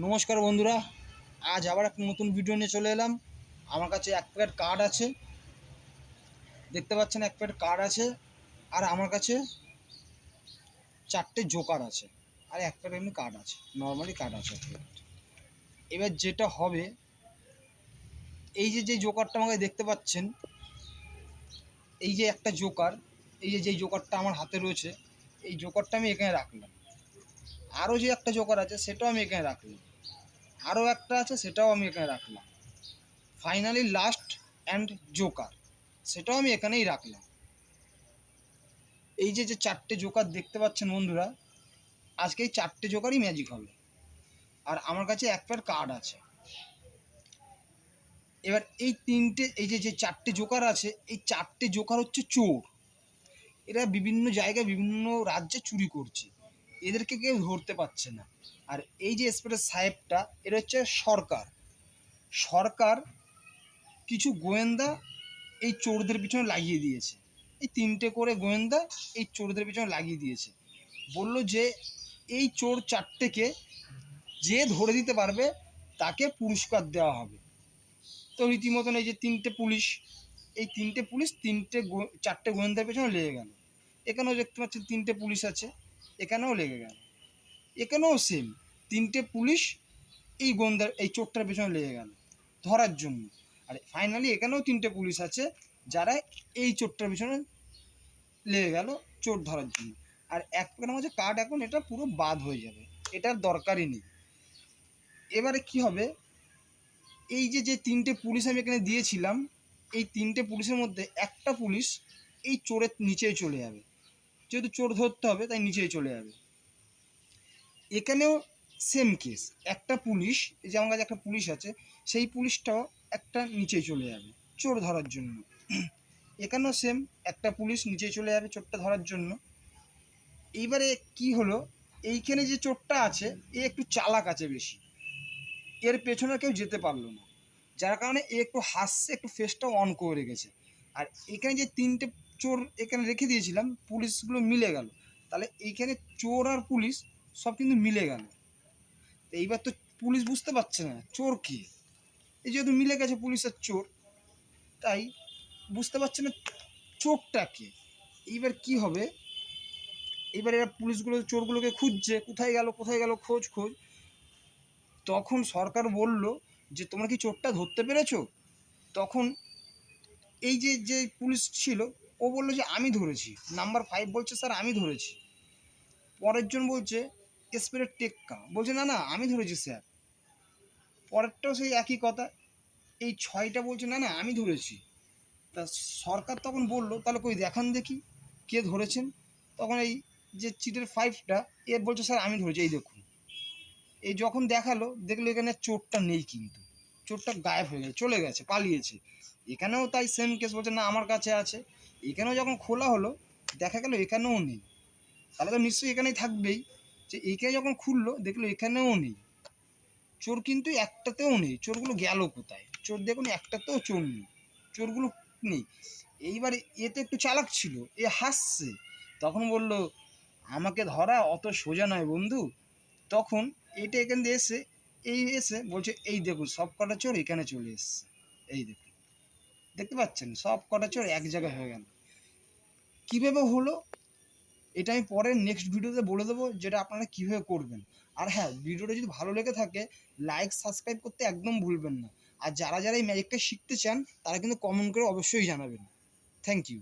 নমস্কার বন্ধুরা, আজ আবার একটা নতুন ভিডিও নিয়ে চলে এলাম। আমার কাছে এক প্যাকেট কার্ড আছে, দেখতে পাচ্ছেন এক প্যাকেট কার্ড আছে। আর আমার কাছে 4টে জোকার আছে, আর এক প্যাকেট এমনি কার্ড আছে, নর্মালি কার্ড আছে এক প্যাকেট। এবার যেটা হবে, এই যে জোকারটা আমাকে দেখতে পাচ্ছেন, এই যে একটা জোকার, এই যে জোকারটা আমার হাতে রয়েছে, এই জোকারটা আমি এখানে রাখলাম। আরও যে একটা জোকার আছে সেটাও আমি এখানে রাখলাম, আরও একটা আছে সেটাও আমি এখানে রাখলাম। ফাইনালি লাস্ট অ্যান্ড জোকার, সেটাও আমি এখানেই রাখলাম। এই যে 4টে জোকার দেখতে পাচ্ছেন বন্ধুরা, আজকে এই 4টে জোকারই ম্যাজিক হবে। আর আমার কাছে এক প্যাকেট কার্ড আছে। এবার এই যে 4টে জোকার আছে, এই 4টে জোকার হচ্ছে চোর। এরা বিভিন্ন জায়গায় বিভিন্ন রাজ্যে চুরি করছে, এদেরকে কেউ ধরতে পারছে না। আর এই যে এসপেক্টর সাহেবটা, এরা হচ্ছে সরকার। সরকার কিছু গোয়েন্দা এই চোরদের পিছনে লাগিয়ে দিয়েছে। এই 3টে করে গোয়েন্দা এই চোরদের পিছনে লাগিয়ে দিয়েছে। বলল যে এই চোর 4টেকে যে ধরে দিতে পারবে তাকে পুরস্কার দেওয়া হবে। তো রীতিমতন এই যে 3টে পুলিশ, এই 3টে পুলিশ 4টে গোয়েন্দার পেছনে লেগে গেল। এখানেও দেখতে পাচ্ছি 3টে পুলিশ আছে, এখানেও লেগে গেল। এখানেও সেম 3টে পুলিশ এই গোয়েন্দার এই চোরটার পেছনে লেগে গেল ধরার জন্য। আর ফাইনালি এখানেও 3টে পুলিশ আছে যারা এই চোরটার পিছনে লেগে গেল চোর ধরার জন্য। আর এক প্যাকেটের মধ্যে কার্ড এখন এটা পুরো বাদ হয়ে যাবে, এটার দরকারই নেই। এবারে কি হবে, এই যে 3টে পুলিশ আমি এখানে দিয়েছিলাম, এই 3টে পুলিশের মধ্যে একটা পুলিশ এই চোরের নিচেই চলে যাবে। যেহেতু চোর ধরতে হবে তাই নিচেই চলে যাবে। এখানেও সেম কেস, একটা পুলিশ, এই যে আমার কাছে একটা পুলিশ আছে, সেই পুলিশটাও একটা নিচেই চলে যাবে চোর ধরার জন্য। এখানেও সেম, একটা পুলিশ নিচে চলে যাবে চোরটা ধরার জন্য। এইবারে কি হলো, এইখানে যে চোরটা আছে এ একটু চালাক আছে বেশি, এর পেছনে কেউ যেতে পারলো না, যার কারণে এ একটু হাসছে, একটু ফেসটা অন করে রেখেছে। আর এখানে যে 3টে চোর এখানে রেখে দিয়েছিলাম, পুলিশগুলো মিলে গেল, তাহলে এইখানে চোর আর পুলিশ সব কিন্তু মিলে গেল। এইবার তো পুলিশ বুঝতে পারছে না চোর কে, এই যেহেতু মিলে গেছে পুলিশ আর চোর, তাই বুঝতে পারছে না চোরটা কে। এইবার কি হবে, এইবার এরা পুলিশগুলো চোরগুলোকে খুঁজছে, কোথায় গেল খোঁজ। তখন সরকার বলল যে তোমরা কি চোরটা ধরতে পেরেছো? তখন এই যে পুলিশ ছিল ও বললো যে আমি ধরেছি। নাম্বার 5 বলছে স্যার আমি ধরেছি। পরের জন বলছে এসপেক্টর টেক্কা, বলছে না না আমি ধরেছি স্যার। পরেরটাও সেই একই কথা, এই 6টা বলছে না না আমি ধরেছি। তা সরকার তখন বললো তাহলে কই দেখান দেখি কে ধরেছেন। তখন এই যে চিটের 5টা এর বলছে স্যার আমি ধরেছি, এই দেখুন। এই যখন দেখালো, দেখলো এখানে চোরটা নেই, কিন্তু চোরটা গায়েব হয়ে গেছে, চলে গেছে, পালিয়েছে। এখানেও তাই সেম কেস, বলছে না আমার কাছে আছে। এখানেও যখন খোলা হলো দেখা গেল এখানেও নেই, তাহলে তো নিশ্চয়ই এখানেই থাকবেই। যে এইখানে যখন খুললো দেখলো এখানেও নেই চোর, কিন্তু একটাতেও নেই। চোরগুলো গেল কোথায়? চোর দেখুন একটাতেও চোর নেই, চোরগুলো নেই। এইবার এ তো একটু চালাক ছিল, এ হাসছে, তখন বলল আমাকে ধরা অত সোজা নয় বন্ধু। তখন এটা এখান দিয়ে এসে এসে বলছে এই দেখুন সব কটা চোর এখানে চলে এসছে, এই দেখুন দেখতে পাচ্ছেন সব কটা চোর এক জায়গায় হয়ে গেল। কীভাবে হলো এটা আমি পরের নেক্সট ভিডিওতে বলে দেবো, যেটা আপনারা কীভাবে করবেন। আর হ্যাঁ, ভিডিওটা যদি ভালো লেগে থাকে লাইক সাবস্ক্রাইব করতে একদম ভুলবেন না। আর যারা এই ম্যাজিকটা শিখতে চান তারা কিন্তু কমেন্ট করে অবশ্যই জানাবেন। Thank you.